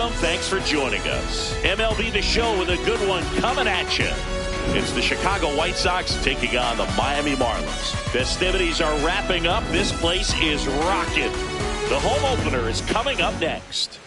Welcome. Thanks for joining us. MLB The Show with a good one coming at you. It's the Chicago White Sox taking on the Miami Marlins. Festivities are wrapping up. This place is rocking. The home opener is coming up next.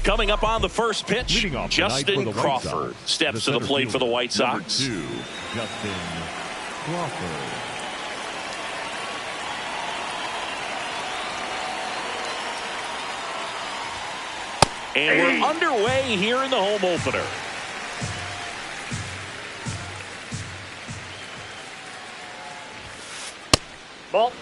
Coming up on the first pitch, Justin Crawford steps to the plate for the White Sox. Justin Crawford. And we're underway here in the home opener. Ball.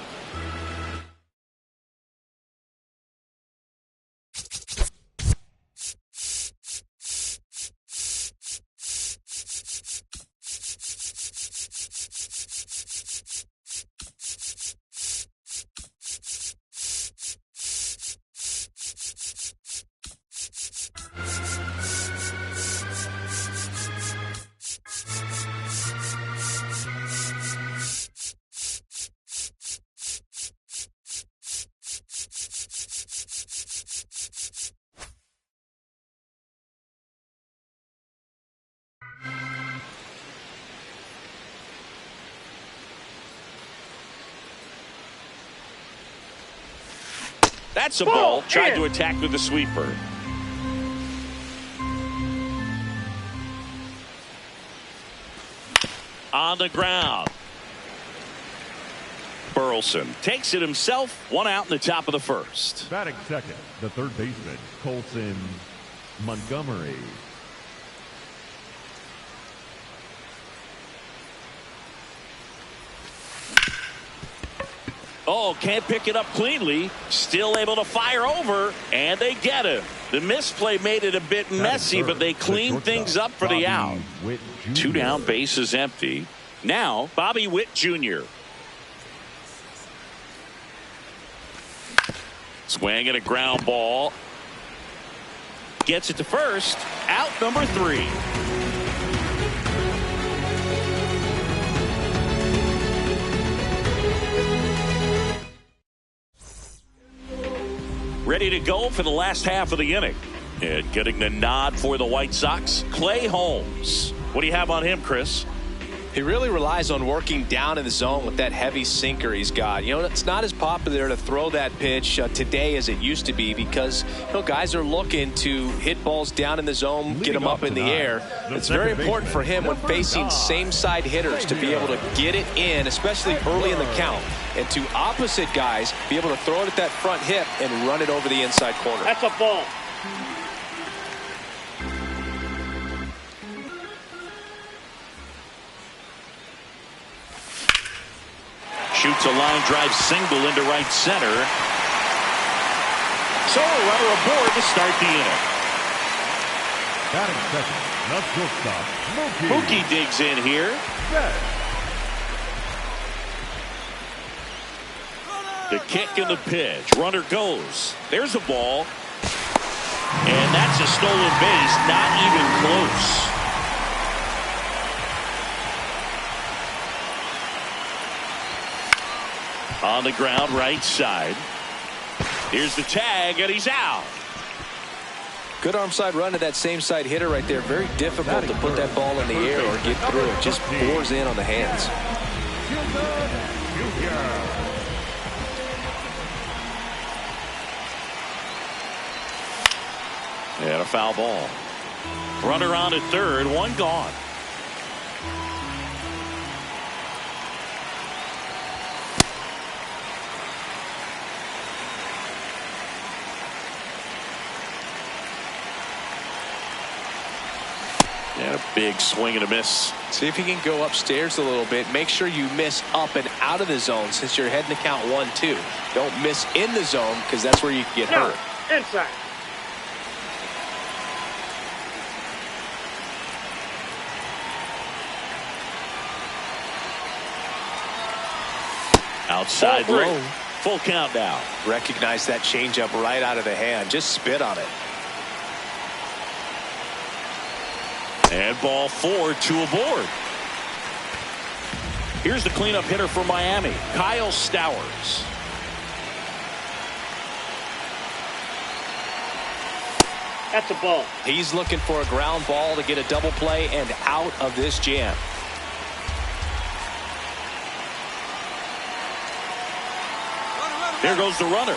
That's a ball. Tried to attack with the sweeper. On the ground. Burleson takes it himself. One out in the top of the first. Batting second, the third baseman, Colson Montgomery. Oh, can't pick it up cleanly. Still able to fire over, and they get him. The misplay made it a bit messy, but they cleaned things up for the out. 2 down, bases empty. Now, Bobby Witt Jr. Swing at a ground ball. Gets it to first. Out number 3. Ready to go for the last half of the inning. And getting the nod for the White Sox, Clay Holmes. What do you have on him, Chris? He really relies on working down in the zone with that heavy sinker he's got. You know, it's not as popular to throw that pitch today as it used to be because, you know, guys are looking to hit balls down in the zone, get them up in the air. It's very important for him when facing same side hitters to be able to get it in, especially early in the count. And to opposite guys, be able to throw it at that front hip and run it over the inside corner. That's a ball. Shoots a line drive single into right center. So a runner aboard to start the inning. Batting second, the shortstop, Mookie digs in here. The kick and the pitch. Runner goes. There's a ball. And that's a stolen base. Not even close. On the ground, right side. Here's the tag, and he's out. Good arm side run to that same side hitter right there. Very difficult to put that ball in the air or get through. It just bores in on the hands. And a foul ball. Runner on at third, one gone. And a big swing and a miss. See if you can go upstairs a little bit. Make sure you miss up and out of the zone since you're heading to count 1-2. Don't miss in the zone because that's where you can get hurt. Inside. Outside low. Full count now. Recognize that changeup right out of the hand. Just spit on it. And ball 4, 2 aboard. Here's the cleanup hitter for Miami, Kyle Stowers. That's a ball. He's looking for a ground ball to get a double play and out of this jam. There goes the runner.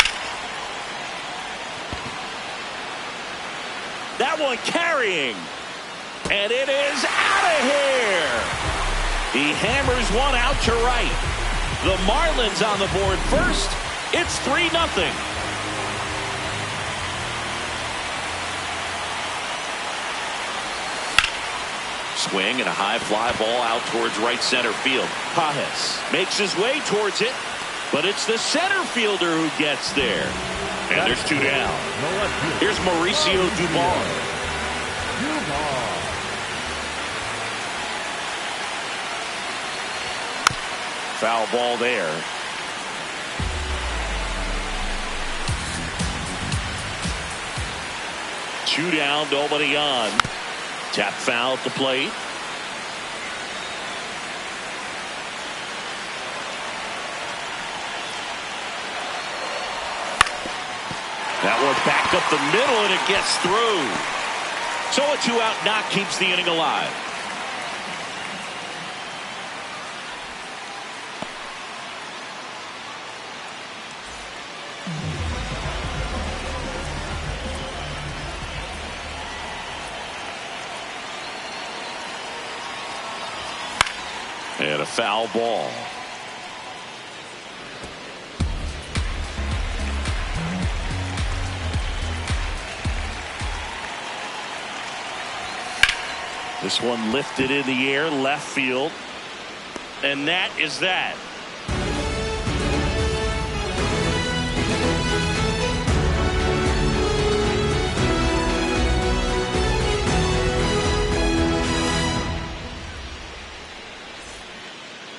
That one carrying. And it is out of here. He hammers one out to right. The Marlins on the board first. It's 3-0. Swing and a high fly ball out towards right center field. Pajes makes his way towards it, but it's the center fielder who gets there. And there's 2 down. Here's Mauricio Dubon. Foul ball there. Two down, nobody on. Tap foul at the plate. That one back up the middle, and it gets through. So a 2-out knock keeps the inning alive. And a foul ball. This one lifted in the air, left field. And that is that.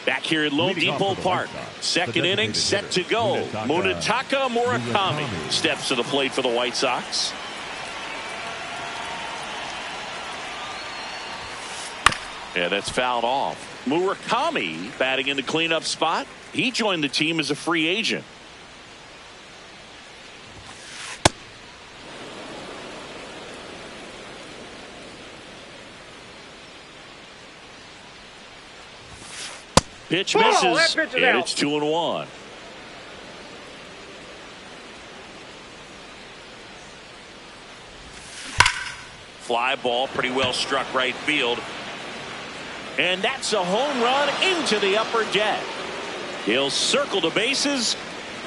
Back here at Lone Depot Park. Second inning set to go. Munetaka Murakami steps to the plate for the White Sox. Yeah, that's fouled off. Murakami batting in the cleanup spot. He joined the team as a free agent. Pitch misses, and it's 2-1. Fly ball, pretty well struck right field. And that's a home run into the upper deck. He'll circle the bases,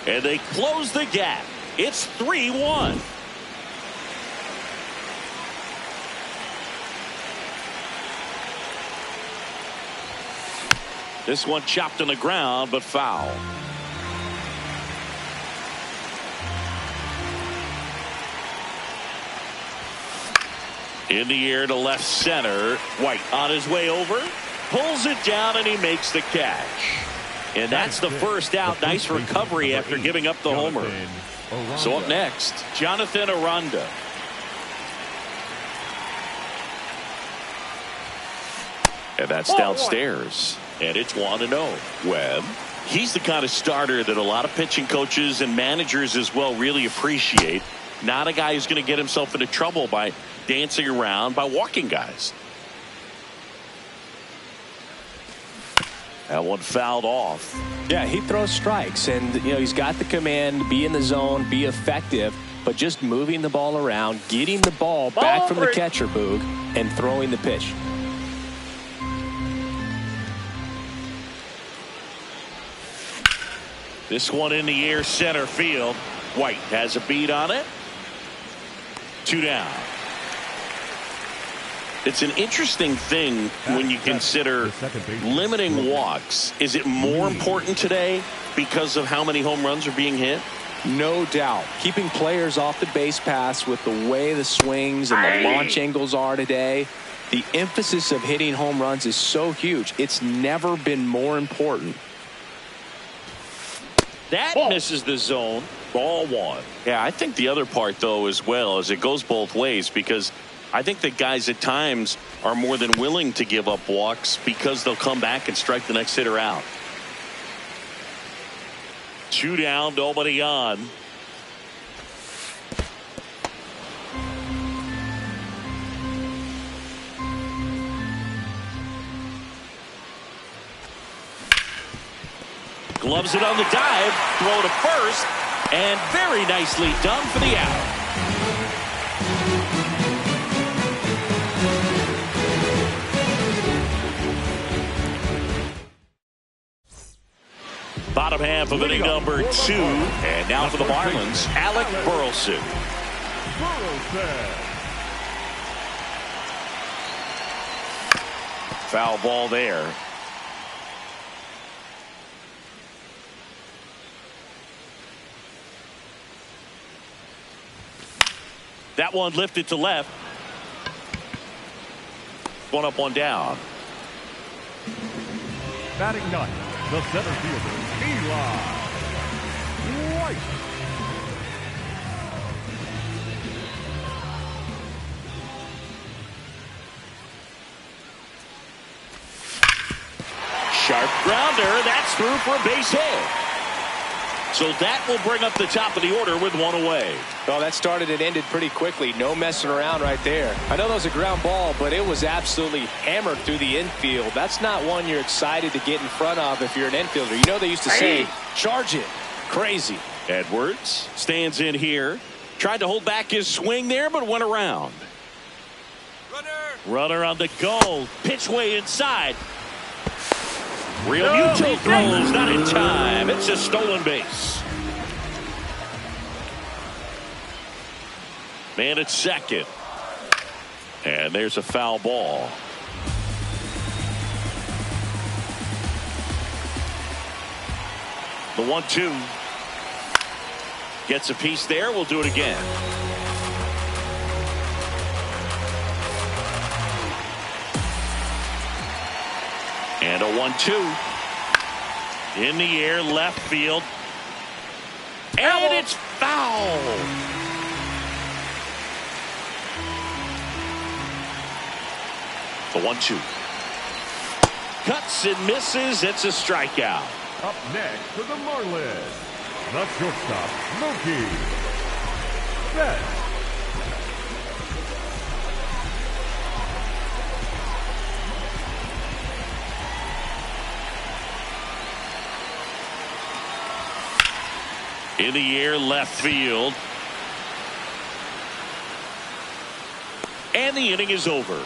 and they close the gap. It's 3-1. This one chopped on the ground, but foul. In the air to left center. White on his way over. Pulls it down, and he makes the catch. And that's the first out. Nice recovery after giving up the homer. So up next, Jonathan Aranda. And that's downstairs. And it's 1-0. Webb. He's the kind of starter that a lot of pitching coaches and managers as well really appreciate. Not a guy who's going to get himself into trouble by dancing around, by walking guys. That one fouled off. Yeah, he throws strikes, and he's got the command, be in the zone, be effective, but just moving the ball around, getting the ball back from the catcher, Boog, and throwing the pitch. This one in the air, center field. White has a beat on it. 2 down. It's an interesting thing when you consider limiting walks. Is it more important today because of how many home runs are being hit? No doubt. Keeping players off the base paths with the way the swings and the launch angles are today, the emphasis of hitting home runs is so huge. It's never been more important. That misses the zone. Ball one. Yeah, I think the other part, though, as well, is it goes both ways, because I think that guys at times are more than willing to give up walks because they'll come back and strike the next hitter out. 2 down, nobody on. Gloves it on the dive, throw to first, and very nicely done for the out. Bottom half of inning number 2, and now for the Marlins, Alec Burleson. Foul ball there. That one lifted to left. One up, one down. Batting ninth, the center fielder, Eli White. Sharp grounder. That's through for a base hit. So that will bring up the top of the order with one away. Well, that started and ended pretty quickly. No messing around right there. I know that was a ground ball, but it was absolutely hammered through the infield. That's not one you're excited to get in front of if you're an infielder. You know they used to say, charge it. Crazy. Edwards stands in here. Tried to hold back his swing there, but went around. Runner on the goal. Pitch way inside. Real Muto throws, not in time. It's a stolen base. Man at second. And there's a foul ball. The 1-2. Gets a piece there. We'll do it again. And a 1-2. In the air, left field. And it's foul. The 1-2. Cuts and misses. It's a strikeout. Up next for the Marlins, the shortstop, Mookie Betts. In the air, left field. And the inning is over.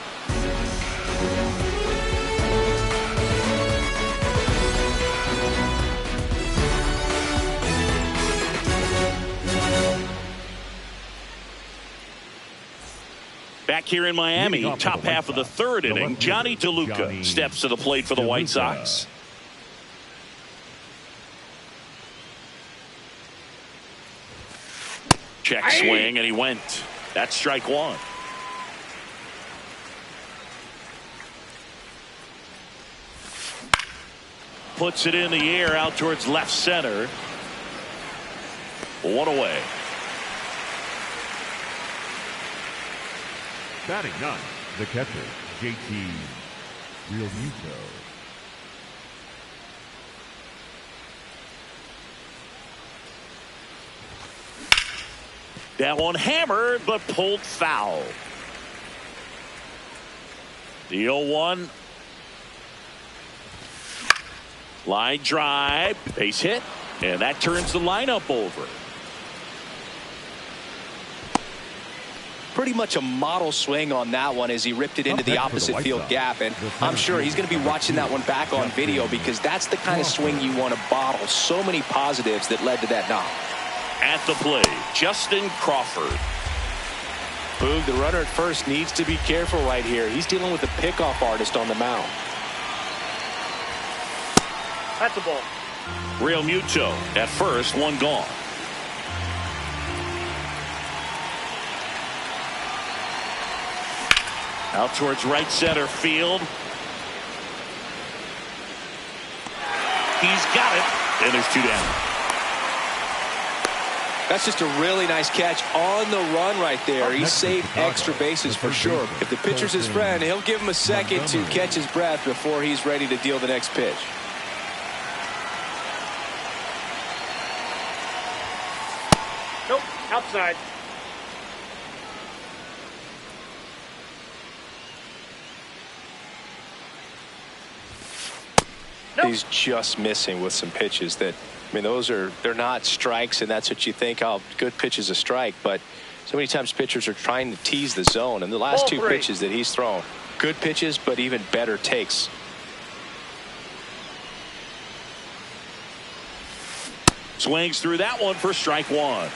Back here in Miami, top half of the third inning, Johnny DeLuca steps to the plate for the White Sox. Check swing, and he went. That's strike one. Puts it in the air out towards left center. One away. Batting ninth, the catcher, JT Realmuto. That one hammered, but pulled foul. The 0-1. Line drive, base hit, and that turns the lineup over. Pretty much a model swing on that one as he ripped it into the opposite field gap, and I'm sure he's going to be watching that one back on video because that's the kind of swing you want to bottle. So many positives that led to that knock. At the plate, Justin Crawford. Boog, the runner at first needs to be careful right here. He's dealing with a pickoff artist on the mound. That's a ball. Realmuto at first, one gone. Out towards right center field. He's got it, and there's two down. That's just a really nice catch on the run right there. He saved extra bases for sure. If the pitcher's his friend, he'll give him a second to catch his breath before he's ready to deal the next pitch. Nope, outside. Nope. He's just missing with some pitches that, I mean, they're not strikes, and that's what you think, oh, good pitch is a strike. But so many times pitchers are trying to tease the zone, and the last two pitches that he's thrown, good pitches, but even better takes. Swings through that one for strike one.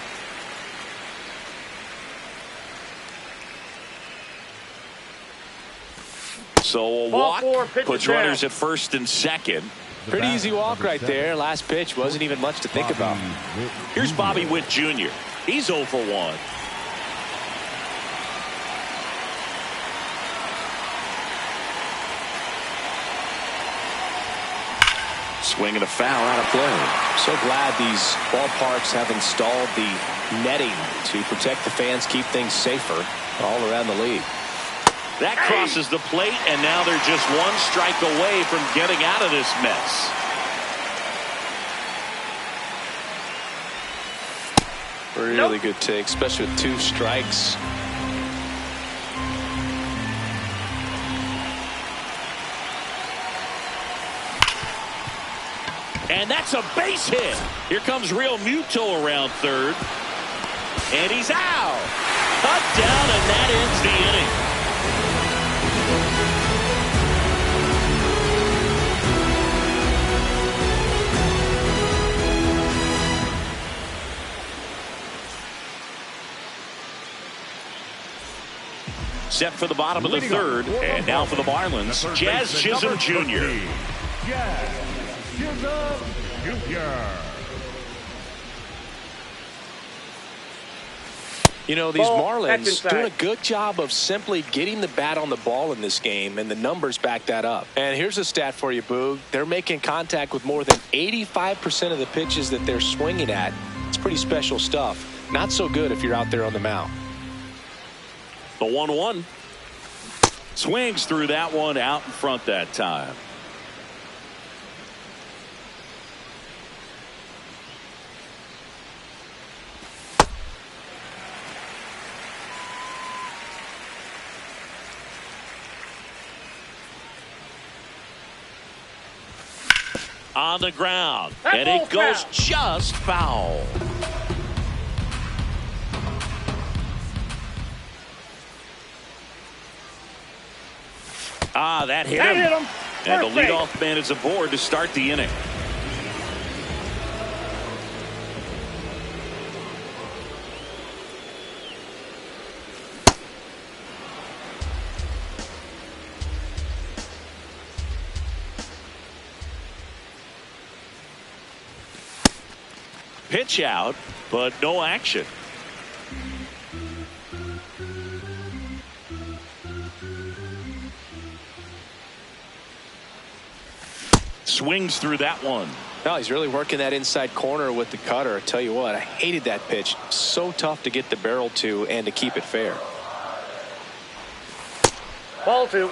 So a walk puts runners at first and second. Pretty easy walk right there. Last pitch wasn't even much to think about. Here's Bobby Witt Jr. He's 0 for 1. Swing and a foul out of play. So glad these ballparks have installed the netting to protect the fans, keep things safer all around the league. That crosses the plate, and now they're just one strike away from getting out of this mess. Really good take, especially with 2 strikes. And that's a base hit. Here comes Real Muto around third. And he's out. Cut down, and that ends the inning. Set for the bottom of the third, and now for the Marlins, Jazz Chisholm Jr. Jazz Chisholm Jr. You know, these Marlins doing a good job of simply getting the bat on the ball in this game, and the numbers back that up. And here's a stat for you, Boog. They're making contact with more than 85% of the pitches that they're swinging at. It's pretty special stuff. Not so good if you're out there on the mound. The 1-1. Swings through that one out in front that time. On the ground, and it goes just foul. That hit him. And the leadoff man is aboard to start the inning. Pitch out, but no action. Swings through that one. No, he's really working that inside corner with the cutter. I tell you what, I hated that pitch. So tough to get the barrel to and to keep it fair. Ball 2.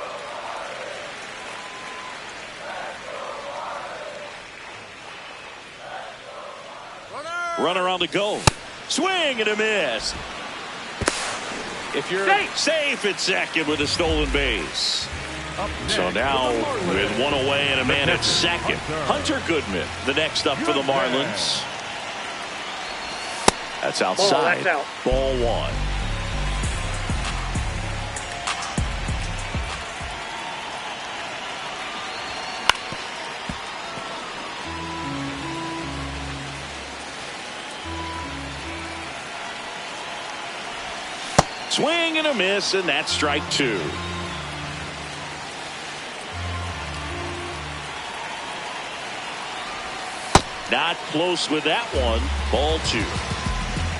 Runner on the go. Swing and a miss. If you're safe at second with a stolen base. So now with one away and a man at second, Hunter Goodman, the next up for the Marlins. That's outside. Ball 1. Swing and a miss, and that's strike 2. Not close with that one. Ball 2.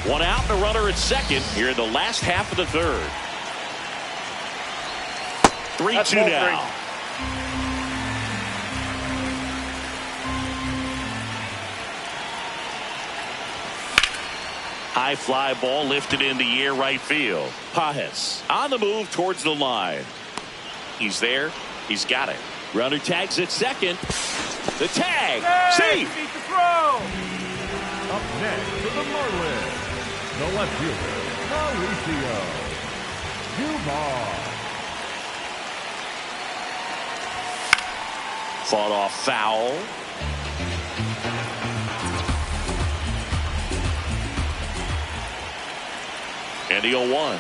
One out and a runner at second here in the last half of the third. 3-2 now. High fly ball lifted in the air right field. Pajes on the move towards the line. He's there. He's got it. Runner tags at second. The tag. See. Beat the throw. Up next for the Marlins, the left fielder, Mauricio Yuma. Fought off foul. And the 0-1.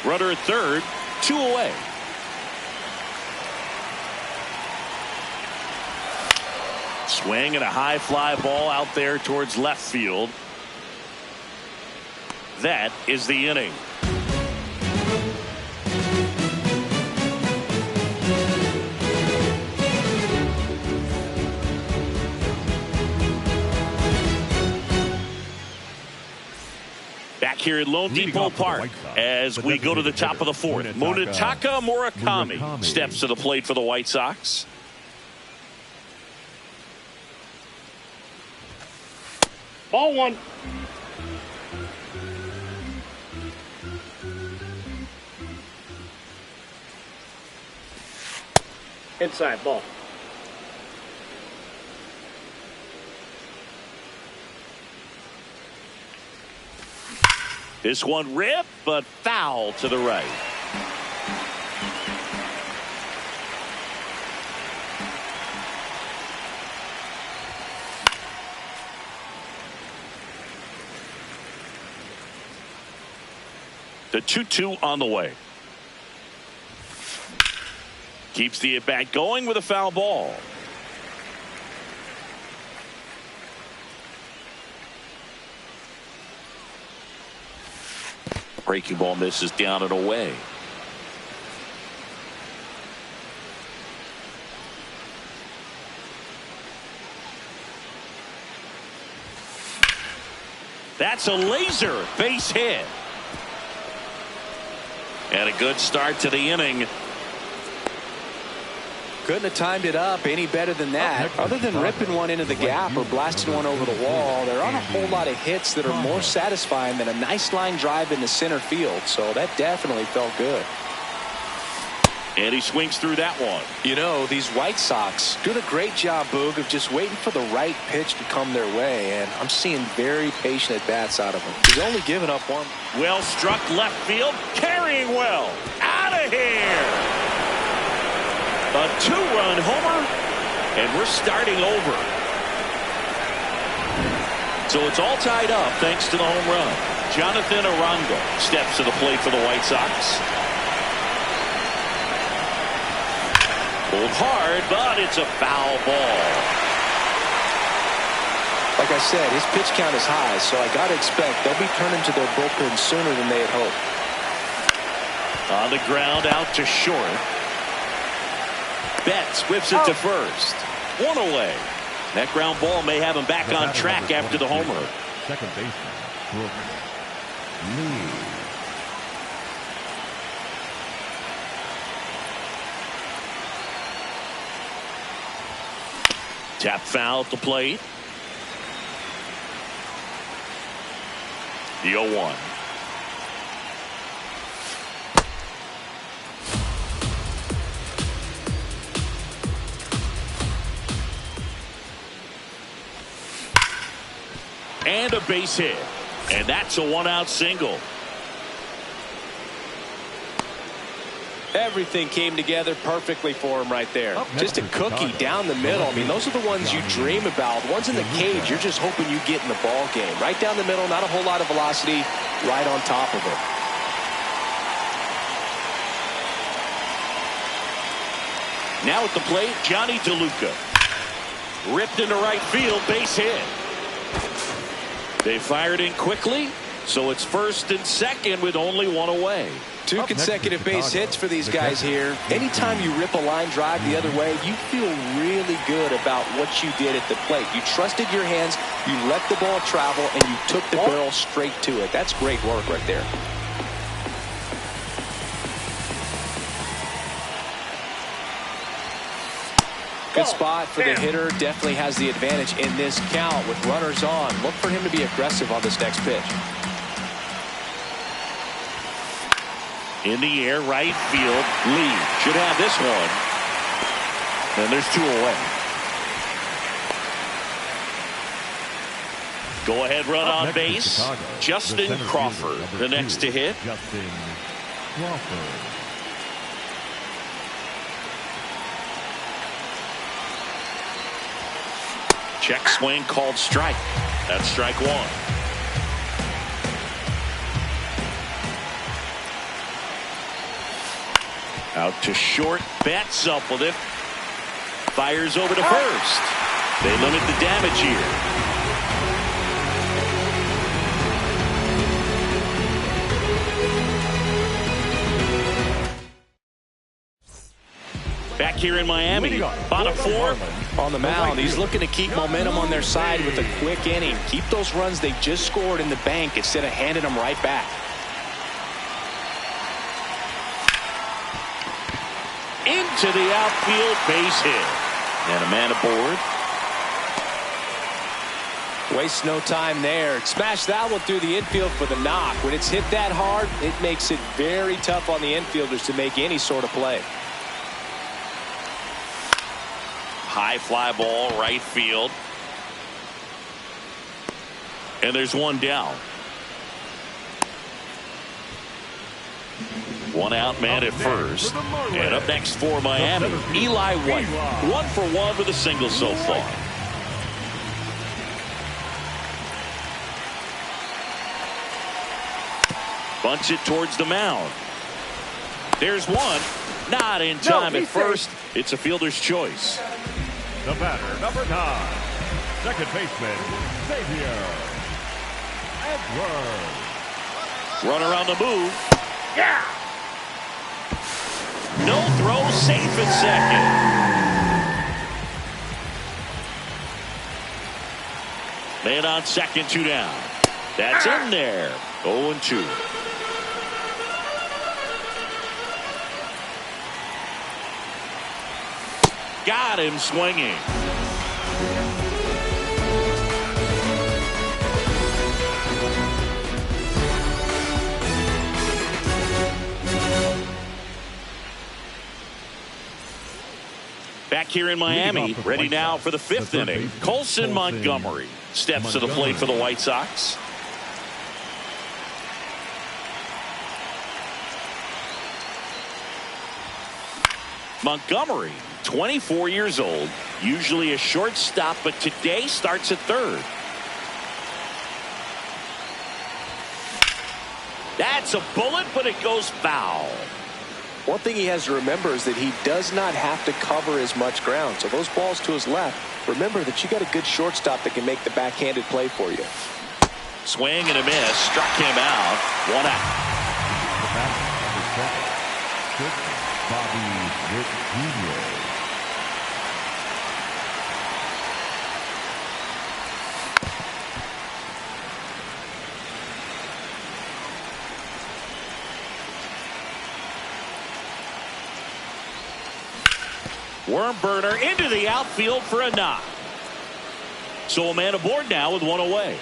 Runner at third, 2 away. Swing and a high fly ball out there towards left field. That is the inning. Back here at Lone Depot Park as we go to the top of the fourth. Munetaka Murakami steps to the plate for the White Sox. Ball one. Inside ball. This one ripped, but foul to the right. The 2-2 on the way. Keeps the at-bat going with a foul ball. Breaking ball misses down and away. That's a laser base hit. And a good start to the inning. Couldn't have timed it up any better than that. Other than ripping one into the gap or blasting one over the wall, there aren't a whole lot of hits that are more satisfying than a nice line drive into center field. So that definitely felt good. And he swings through that one. You know, these White Sox doing a great job, Boog, of just waiting for the right pitch to come their way. And I'm seeing very patient at-bats out of them. He's only given up one. Well struck left field. Carrying well. Out of here. A 2-run homer, and we're starting over. So it's all tied up thanks to the home run. Jonathan Arango steps to the plate for the White Sox. Pulled hard, but it's a foul ball. Like I said, his pitch count is high, so I got to expect they'll be turning to their bullpen sooner than they had hoped. On the ground, out to short. Betts whips it to first. 1 away. That ground ball may have him back on track after the homer. Second baseman, Brooks Lee. Tap foul at the plate. The 0-1. And a base hit. And that's a one-out single. Everything came together perfectly for him right there. Just a cookie down the middle. I mean, those are the ones you dream about. Ones in the cage, you're just hoping you get in the ball game. Right down the middle, not a whole lot of velocity, right on top of it. Now at the plate, Johnny DeLuca. Ripped into right field, base hit. They fired in quickly, so it's first and second with only 1 away. 2 consecutive base hits for these guys here. Anytime you rip a line drive the other way, you feel really good about what you did at the plate. You trusted your hands, you let the ball travel, and you took the barrel straight to it. That's great work right there. Good spot for the hitter. Definitely has the advantage in this count with runners on. Look for him to be aggressive on this next pitch. In the air, right field. Lee should have this one. And there's 2 away. Go ahead run on base. Justin Crawford, the next to hit. Justin Crawford. Check swing called strike. That's strike 1. Out to short. Bats up with it. Fires over to first. They limit the damage here. Back here in Miami, bottom 4. On the mound, he's looking to keep momentum on their side with a quick inning. Keep those runs they just scored in the bank instead of handing them right back. Into the outfield, base hit. And a man aboard. Waste no time there. Smash that one through the infield for the knock. When it's hit that hard, it makes it very tough on the infielders to make any sort of play. High fly ball, right field. And there's one down. 1 out, man at first. And up next for Miami, Eli White. 1 for 1 with a single so far. Bunts it towards the mound. There's one. Not in time at first. It's a fielder's choice. The batter, number 9, second baseman, Xavier Edwards. Runner on the move. Yeah. No throw, safe at second. Man on second, 2 down. That's in there. 0-2. Got him swinging. Back here in Miami, ready now for the 5th inning. Colson Montgomery steps to the plate for the White Sox. Montgomery, 24 years old, usually a shortstop, but today starts at third. That's a bullet, but it goes foul. One thing he has to remember is that he does not have to cover as much ground. So those balls to his left, remember that you got a good shortstop that can make the backhanded play for you. Swing and a miss, struck him out. 1 out. Bobby Witt Jr. Worm burner into the outfield for a knock. So a man aboard now with 1 away.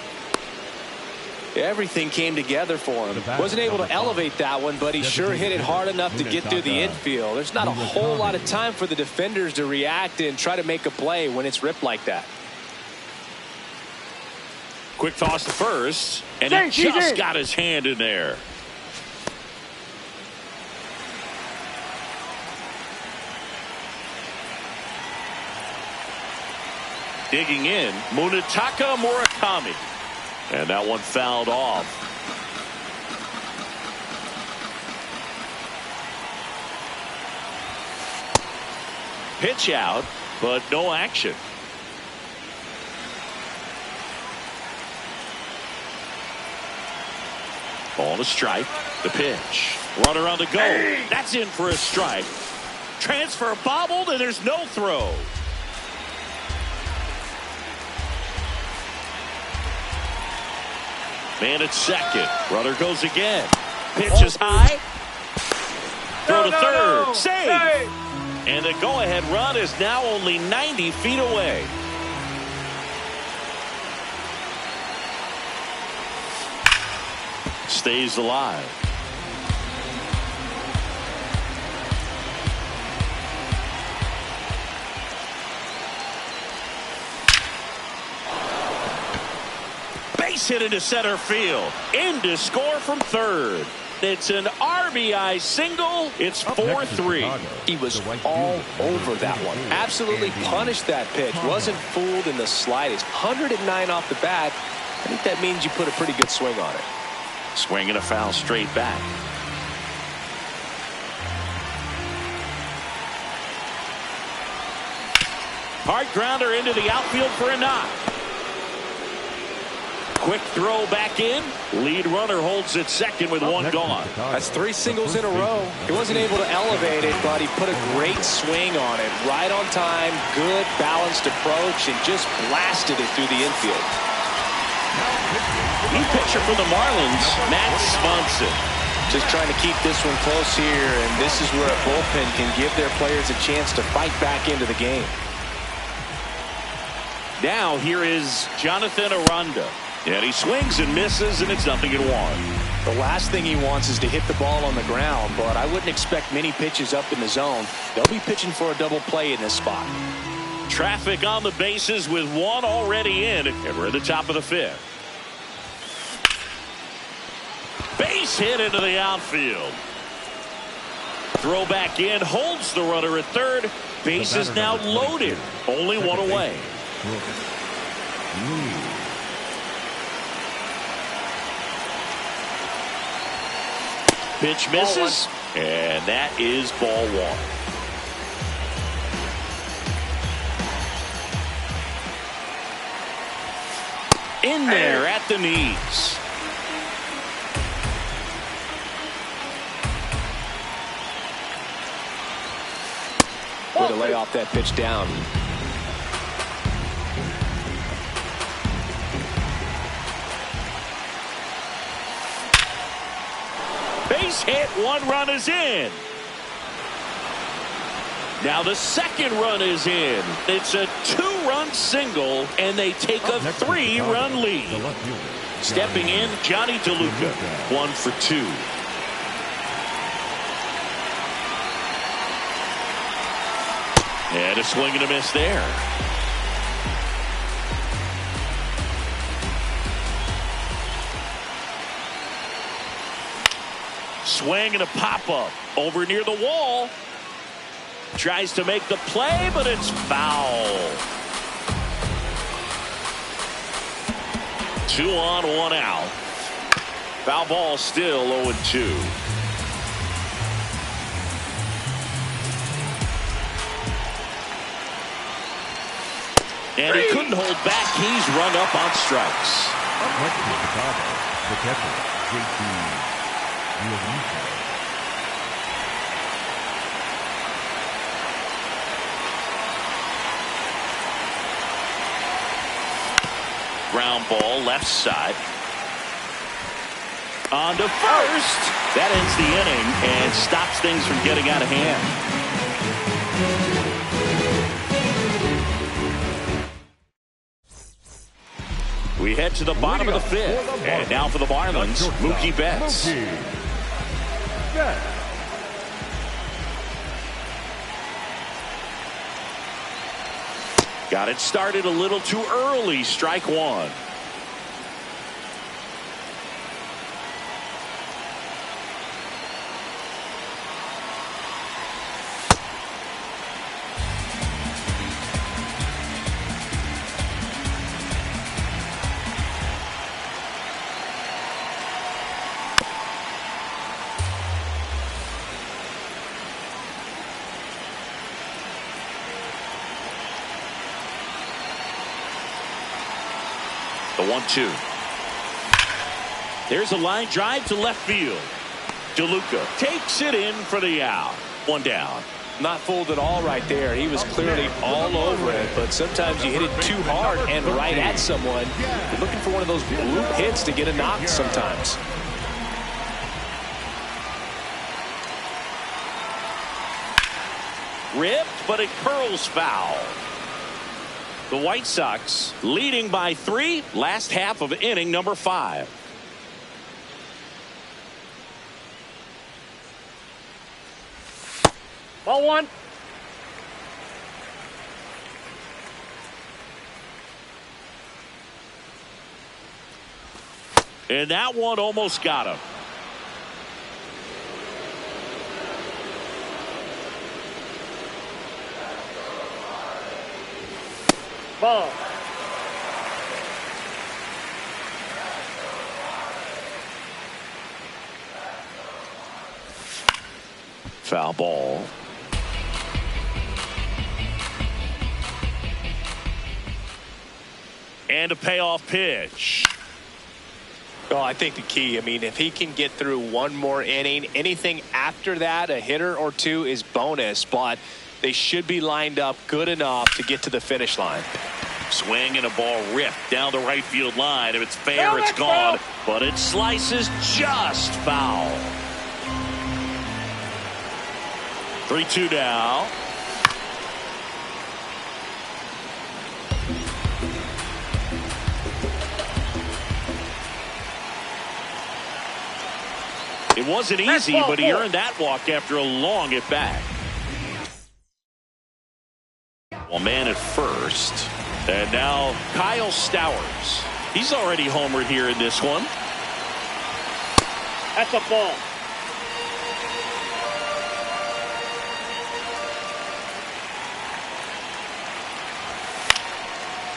Everything came together for him. Wasn't able to elevate that one, but he sure hit it hard enough to get through the infield. There's not a whole lot of time for the defenders to react and try to make a play when it's ripped like that. Quick toss to first, and he just got his hand in there. Digging in, Munetaka Murakami. And that one fouled off. Pitch out, but no action. Ball to strike. The pitch. Runner on the go. That's in for a strike. Transfer bobbled, and there's no throw. Man at second. Runner goes again. Pitch is high. Throw to third. Save. And the go-ahead run is now only 90 feet away. Stays alive. Base hit into center field. In to score from third. It's an RBI single. It's 4-3. He was all over that one. Absolutely punished that pitch. Wasn't fooled in the slightest. 109 off the bat. I think that means you put a pretty good swing on it. Swing and a foul straight back. Hard grounder into the outfield for a knock. Quick throw back in. Lead runner holds it second with one gone. That's 3 singles in a row. He wasn't able to elevate it, but he put a great swing on it. Right on time, good balanced approach, and just blasted it through the infield. New pitcher for the Marlins, Matt Swanson. Just trying to keep this one close here, and this is where a bullpen can give their players a chance to fight back into the game. Now here is Jonathan Aranda. And he swings and misses, and it's 0-1. The last thing he wants is to hit the ball on the ground, but I wouldn't expect many pitches up in the zone. They'll be pitching for a double play in this spot. Traffic on the bases with one already in, and we're at the top of the 5th. Base hit into the outfield. Throw back in, holds the runner at third. Base is now loaded. Only one away. Pitch misses, and that is ball 1. In there at the knees. Way to lay off that pitch down. Base hit, 1 run is in. Now the second run is in. It's a 2-run single, and they take a 3-run lead. Stepping in, Johnny DeLuca, 1 for 2. And a swing and a miss there. Swing and a pop-up over near the wall. Tries to make the play, but it's foul. 2 on, 1 out. Foul ball still 0-2. And he couldn't hold back. He's run up on strikes. Up next to Chicago, the catcher, JT. Ground ball left side. On to first. That ends the inning and stops things from getting out of hand. We head to the bottom of the 5th. And now for the Marlins, Mookie Betts. Got it started a little too early. Strike 1. The 1-2. There's a line drive to left field. DeLuca takes it in for the out. 1 down. Not fooled at all right there. He was clearly all over it, but sometimes you hit it too hard and right at someone. You're looking for one of those bloop hits to get a knock sometimes. Ripped, but it curls foul. The White Sox leading by 3. Last half of inning number 5. Ball 1. And that one almost got him. Ball. Foul ball. And a payoff pitch. Well, I think the key, if he can get through one more inning, anything after that, a hitter or two is bonus, but they should be lined up good enough to get to the finish line. Swing and a ball ripped down the right field line. If it's fair, it's gone, but it slices just foul. 3-2 now. It wasn't easy, but he earned that walk after a long at bat. Well, man at first. And now Kyle Stowers. He's already homered here in this one. That's a ball.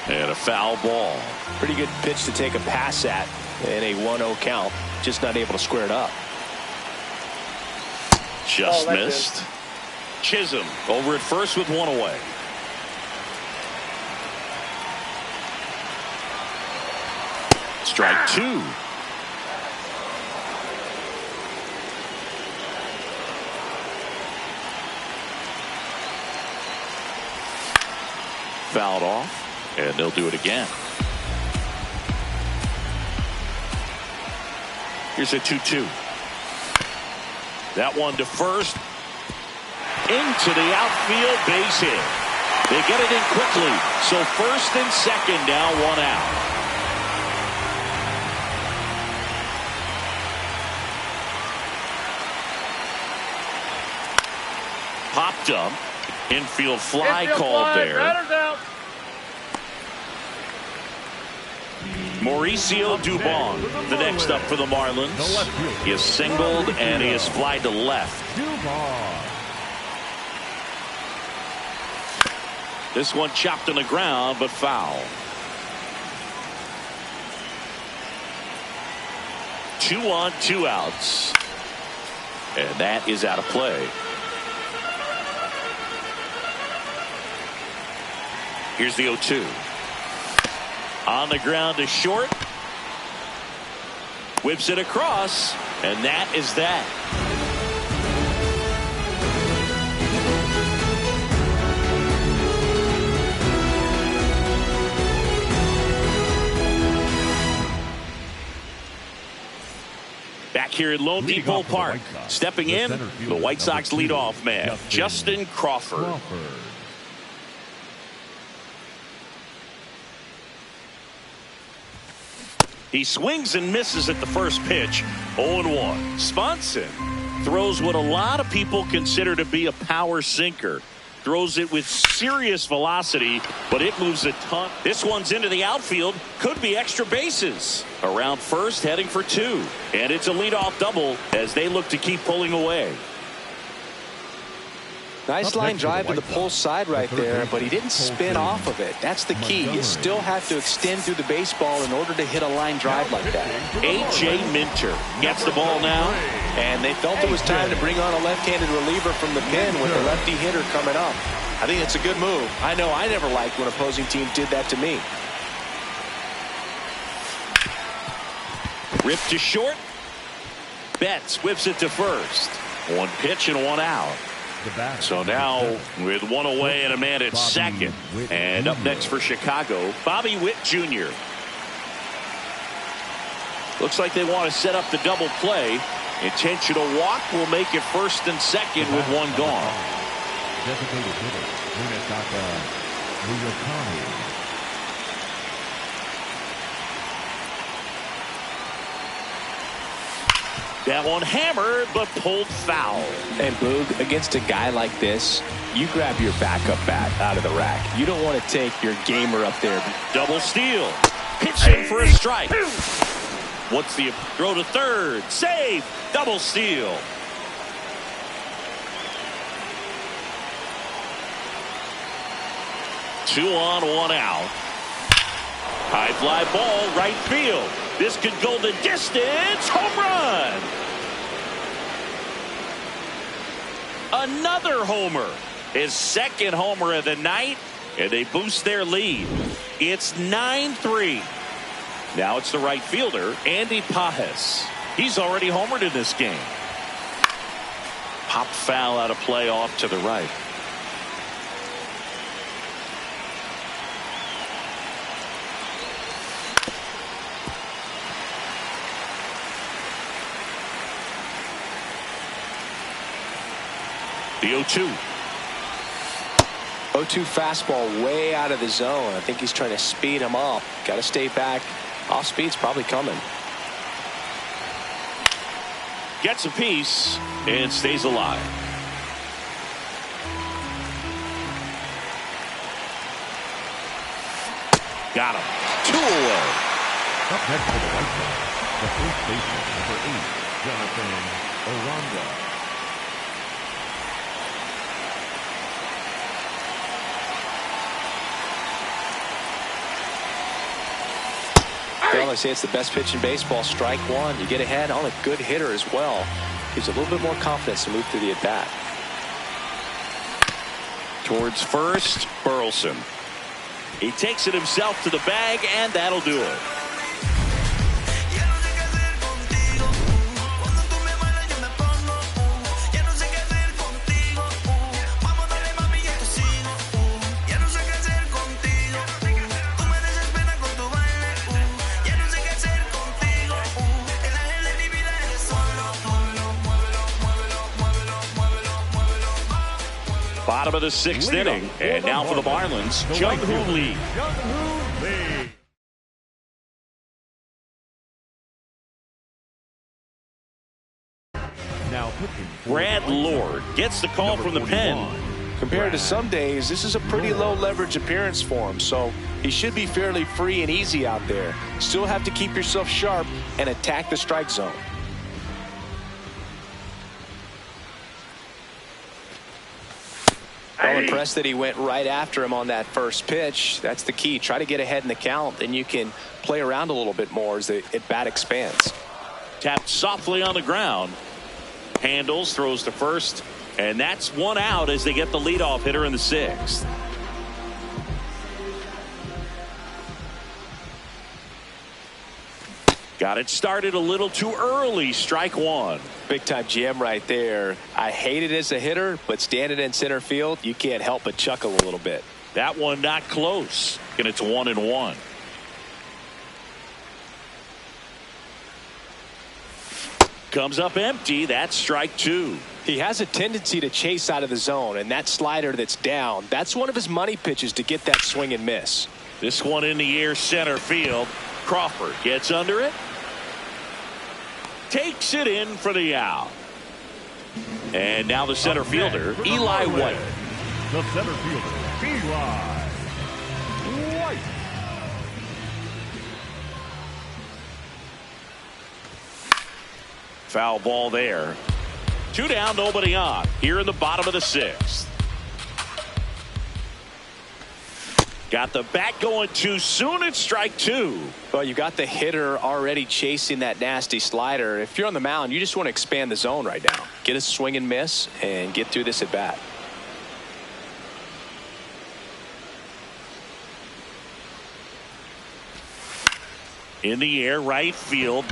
And a foul ball. Pretty good pitch to take a pass at in a 1-0 count. Just not able to square it up. Just missed. Chisholm over at first with one away. Strike 2. Fouled off, and they'll do it again. Here's a 2-2. That one to first. Into the outfield, base hit. They get it in quickly. So first and second now, 1 out. Popped up. Infield fly called there. Out. Mauricio Dubon, the next up for the Marlins. He is singled and he is flied to left. This one chopped on the ground, but foul. 2 on, 2 outs. And that is out of play. Here's the 0-2. On the ground to short. Whips it across. And that is that. Back here at Lone Depot Park. Stepping in, the White Sox leadoff man, Justin Crawford. He swings and misses at the first pitch. 0-1. Swanson throws what a lot of people consider to be a power sinker. Throws it with serious velocity, but it moves a ton. This one's into the outfield. Could be extra bases. Around first, heading for 2. And it's a leadoff double as they look to keep pulling away. Nice line drive to the pull side right there, but he didn't spin off of it. That's the key. You still have to extend through the baseball in order to hit a line drive like that. A.J. Minter gets the ball now. And they felt it was time to bring on a left-handed reliever from the pen with a lefty hitter coming up. I think it's a good move. I know I never liked when opposing teams did that to me. Ripped to short. Betts whips it to first. 1 pitch and 1 out. So now with 1 away and a man at second. And up next for Chicago, Bobby Witt Jr. Looks like they want to set up the double play. Intentional walk will make it first and second with 1 gone. Designated hitter, Munetaka Murakami. That one hammered, but pulled foul. And Boog, against a guy like this, you grab your backup bat out of the rack. You don't want to take your gamer up there. Double steal. Pitch in for a strike. What's the throw to third? Save. Double steal. Two on, one out. High fly ball, right field. This could go the distance. Home run. Another homer. His second homer of the night, and they boost their lead. It's 9-3. Now it's the right fielder, Andy Pajes. He's already homered in this game. Pop foul out of play off to the right. The 0-2. 0-2 fastball way out of the zone. I think he's trying to speed him up. Got to stay back. Off speed's probably coming. Gets a piece and stays alive. Got him. 2 away. Up next for the White Sox, the first baseman, number 8, Jonathan Aranda. Well, I say it's the best pitch in baseball. Strike one. You get ahead on a good hitter as well. Gives a little bit more confidence to move through the at bat. Towards first, Burleson. He takes it himself to the bag, and that'll do it. Bottom of the 6th inning, and now for the Marlins, Jung-Hoo Lee. Now pitching. Brad Lord gets the call from the pen. Compared to some days, this is a pretty low leverage appearance for him, so he should be fairly free and easy out there. Still have to keep yourself sharp and attack the strike zone. Well, impressed that he went right after him on that first pitch. That's the key. Try to get ahead in the count, then you can play around a little bit more as the at bat expands. Tapped softly on the ground. Handles, throws to first, and that's one out as they get the leadoff hitter in the 6th. Got it started a little too early. Strike one. Big time GM right there. I hate it as a hitter, but standing in center field, you can't help but chuckle a little bit. That one not close, and it's 1-1. Comes up empty. That's strike two. He has a tendency to chase out of the zone, and that slider that's down, that's one of his money pitches to get that swing and miss. This one in the air, center field. Crawford gets under it. Takes it in for the out. And now the center fielder, Eli White. The center fielder, Eli White. Foul ball there. 2 down, nobody on. Here in the bottom of the 6th. Got the bat going too soon. It's strike two. Well, you got the hitter already chasing that nasty slider. If you're on the mound, you just want to expand the zone right now. Get a swing and miss and get through this at bat. In the air, right field.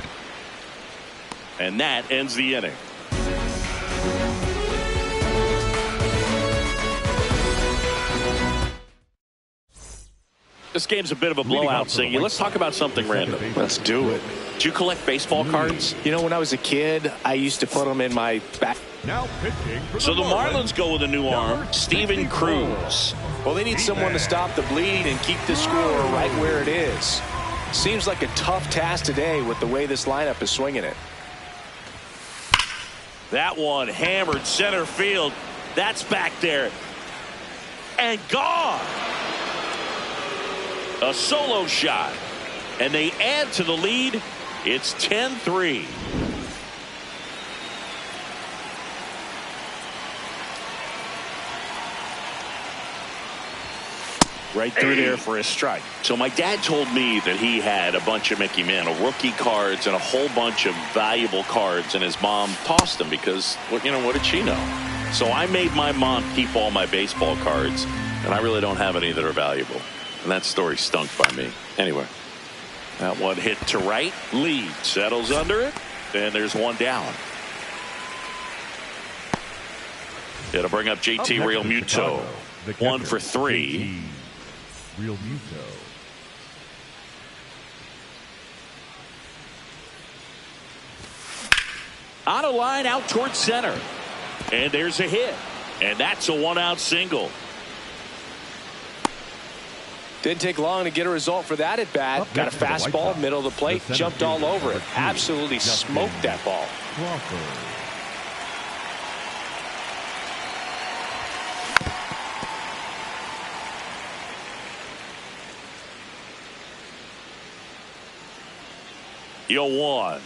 And that ends the inning. This game's a bit of a blowout, Siggy. Let's talk about something random. Let's do it. Do you collect baseball cards? You know, when I was a kid, I used to put them in my back Now pitching for So the Marlins go with a new arm, Steven Cruz. Well, they need someone to stop the bleeding and keep the score right where it is. Seems like a tough task today with the way this lineup is swinging it. That one hammered center field. That's back there. And gone. A solo shot. And they add to the lead. It's 10-3. Right through there for a strike. So my dad told me that he had a bunch of Mickey Mantle rookie cards and a whole bunch of valuable cards, and his mom tossed them because, well, you know, what did she know? So I made my mom keep all my baseball cards, and I really don't have any that are valuable. And that story stunk by me. Anyway, that one hit to right. Lead settles under it, and there's one down. It'll bring up JT Real Muto. 1 for 3. Real Muto. On a line out towards center. And there's a hit. And that's a one-out single. Didn't take long to get a result for that at bat. Got a fastball, middle of the plate, jumped all over it. Absolutely smoked that ball. Crawford. one.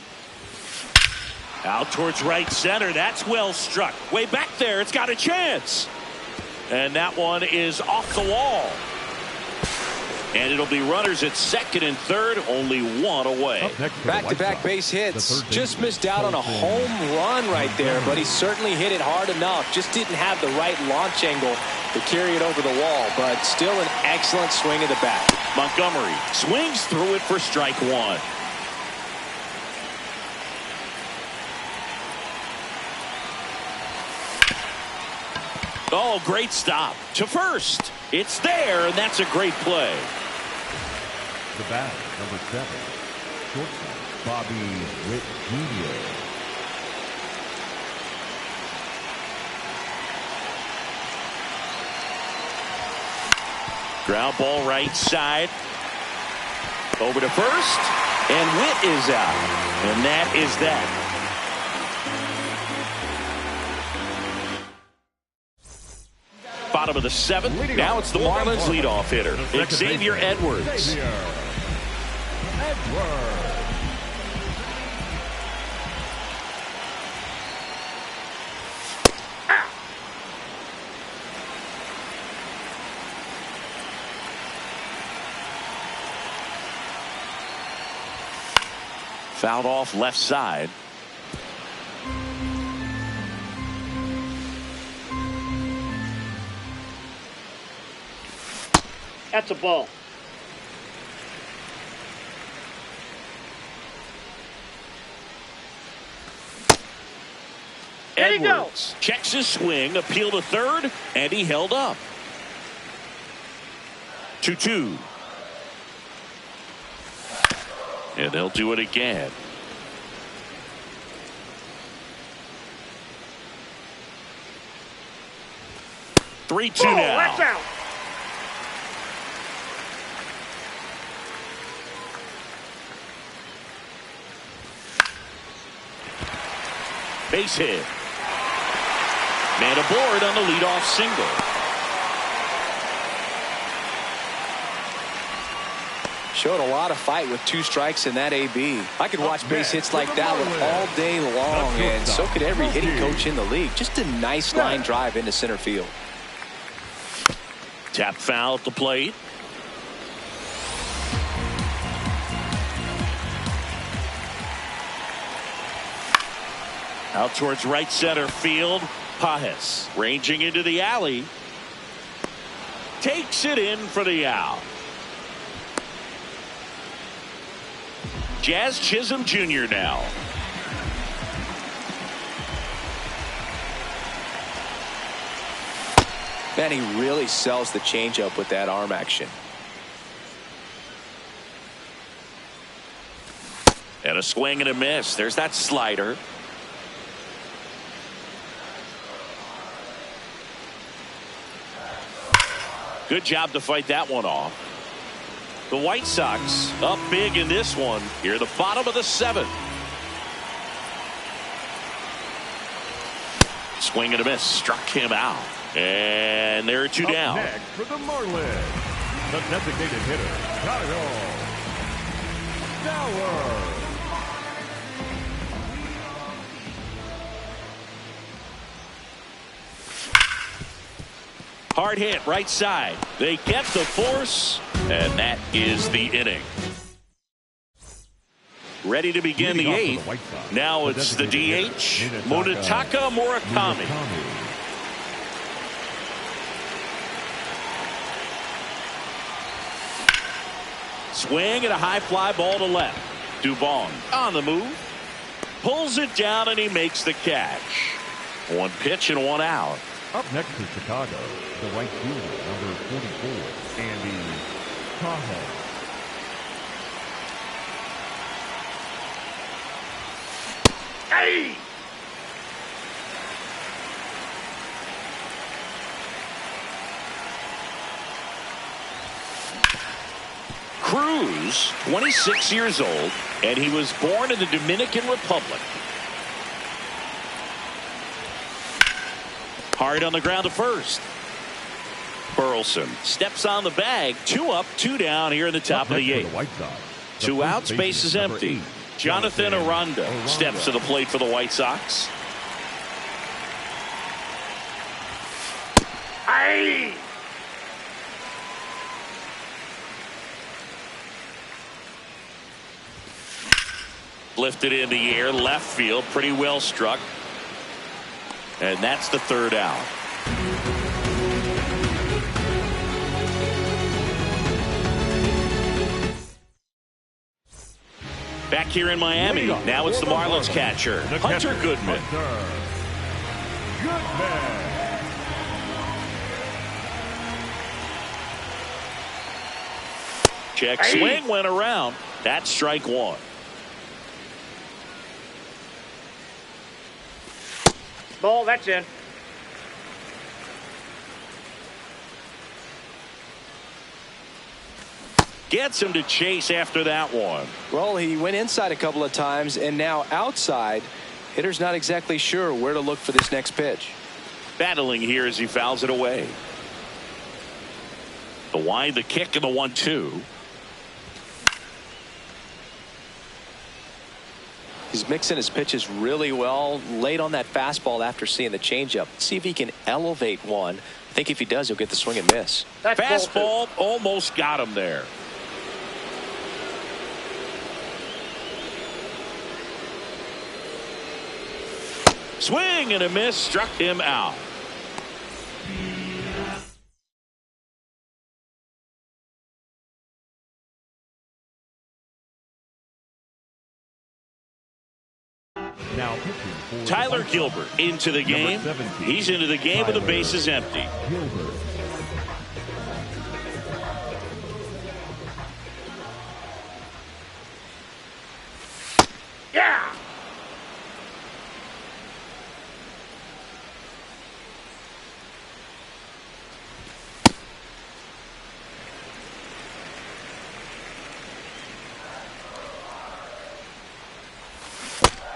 Out towards right center. That's well struck. Way back there. It's got a chance. And that one is off the wall. And it'll be runners at second and third. Only one away. Back-to-back base hits. Just missed out on a home run right there, but he certainly hit it hard enough. Just didn't have the right launch angle to carry it over the wall, but still an excellent swing of the bat. Montgomery swings through it for strike one. Oh, great stop to first. It's there, and that's a great play. The bat, number 7, shortstop Bobby Witt Jr. Ground ball right side. Over to first, and Witt is out, and that is that. Bottom of the 7th. Now it's the Marlins leadoff hitter, Xavier Edwards. Fouled off left side. That's a ball. There you go. Edwards checks his swing, appeal to third, and he held up. 2-2. And they'll do it again. Three-two now. That's out. Base hit. Man aboard on the leadoff single. Showed a lot of fight with 2 strikes in that AB. I could watch base hits like that one all day long, and so could every hitting coach in the league. Just a nice line drive into center field. Tap foul at the plate. Out towards right center field. Pajes ranging into the alley. Takes it in for the out. Jazz Chisholm Jr. now. Man, he really sells the changeup with that arm action. And a swing and a miss. There's that slider. Good job to fight that one off. The White Sox up big in this one here at the bottom of the 7th. Swing and a miss, struck him out, and there are 2 down. Next for the Marlins, the designated hitter, Kyle Sauer. Hard hit right side. They get the force, and that is the inning. Ready to begin the 8th. Now it's the DH, Munetaka Murakami. Swing and a high fly ball to left. Dubon on the move. Pulls it down and he makes the catch. 1 pitch and 1 out. Up next to Chicago, the right fielder, number 44, Andy Cahoe. Hey! Cruz, 26 years old, and he was born in the Dominican Republic. Hard on the ground to first. Burleson steps on the bag. 2 up, 2 down here in the top of the 8th. 2 outs, base is empty. Jonathan Aranda steps to the plate for the White Sox. Aye. Lifted in the air, left field, pretty well struck. And that's the 3rd out. Back here in Miami, now it's the Marlins catcher, Hunter Goodman. Check swing went around. That's strike 1. Ball, that's in. Gets him to chase after that one. Well, he went inside a couple of times, and now outside. Hitter's not exactly sure where to look for this next pitch. Battling here as he fouls it away. The wind, the kick, and the 1-2. He's mixing his pitches really well. Late on that fastball after seeing the changeup. See if he can elevate one. I think if he does, he'll get the swing and miss. That's fastball almost got him there. Swing and a miss, struck him out. Now pitching for Tyler Gilbert into the game. He's into the game with the bases empty. Gilbert. Yeah.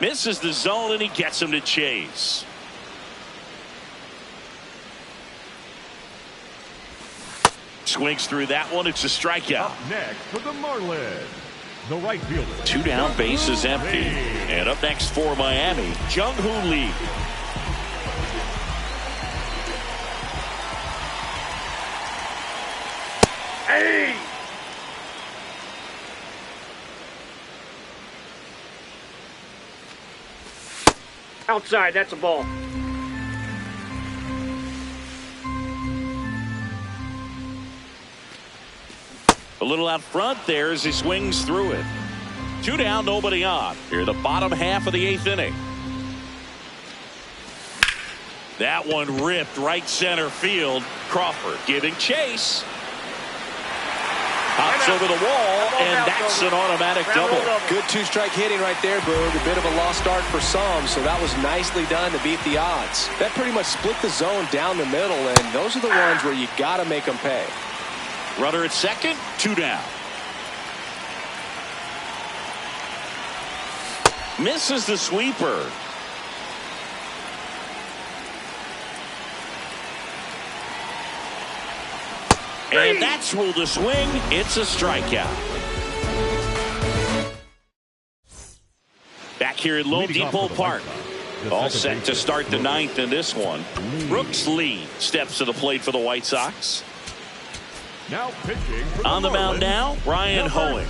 Misses the zone and he gets him to chase. Swings through that one. It's a strikeout. Up next for the Marlins, the right fielder. 2 down, base is empty. And up next for Miami, Jung-Hoo Lee. Hey. Outside, that's a ball. A little out front there as he swings through it. 2 down, nobody on. Here, the bottom half of the 8th inning. That one ripped right center field. Crawford giving chase. Up Gets over the wall, and that's an automatic double. Good two-strike hitting right there, Boog. A bit of a lost start for some, so that was nicely done to beat the odds. That pretty much split the zone down the middle, and those are the ones where you got to make them pay. Runner at second, 2 down. Misses the sweeper. And that's ruled a swing. It's a strikeout. Back here at Lone Depot Park. All set to start the 9th in this one. Brooks Lee steps to the plate for the White Sox. Now pitching on the mound now, Ryan Hoeing.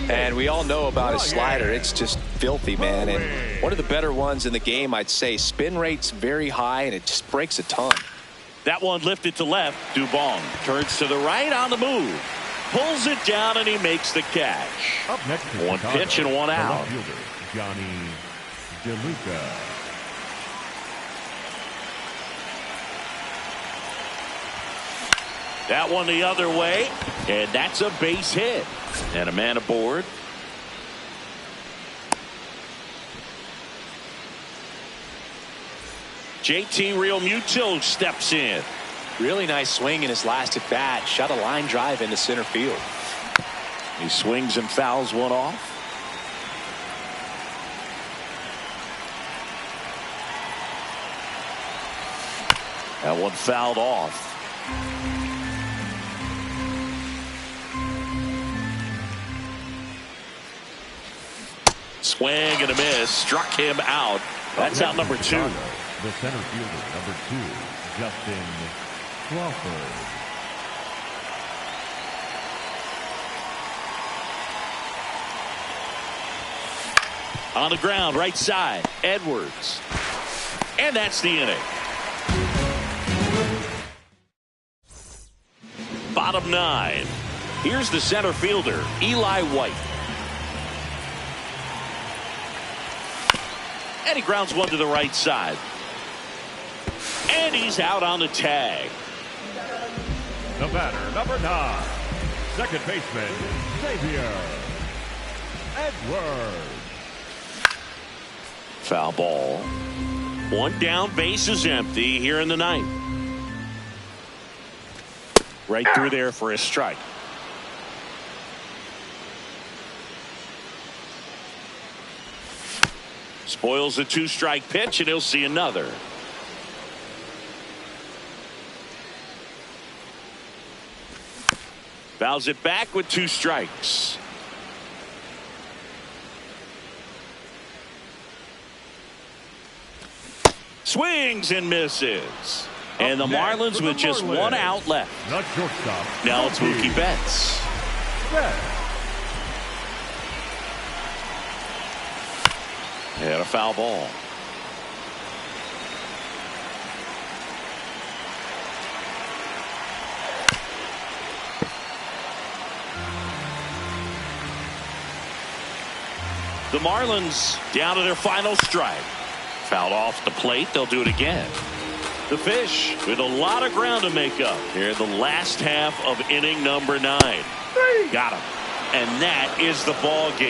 And we all know about his slider. It's just filthy, man. And one of the better ones in the game, I'd say. Spin rate's very high, and it just breaks a ton. That one lifted to left. Dubon turns to the right on the move. Pulls it down, and he makes the catch. Up next, one pitch and one out. Johnny DeLuca. That one the other way, and that's a base hit. And a man aboard. JT Realmuto steps in. Really nice swing in his last at bat. Shot a line drive into center field. He swings and fouls one off. That one fouled off. Swing and a miss. Struck him out. That's out number 2. The center fielder, number 2, Justin Crawford. On the ground, right side, Edwards. And that's the inning. Bottom 9. Here's the center fielder, Eli White. And he grounds one to the right side. And he's out on the tag. The batter, number 9, second baseman, Xavier Edwards. Foul ball. One down, base is empty here in the 9th. Right through there for a strike. Spoils a 2-strike pitch, and he'll see another. Fouls it back with 2 strikes. Swings and misses. And the Marlins with just 1 out left. Now it's Mookie Betts. And a foul ball. The Marlins down to their final strike. Fouled off the plate. They'll do it again. The Fish with a lot of ground to make up here in the last half of inning number 9. Got him. And that is the ball game.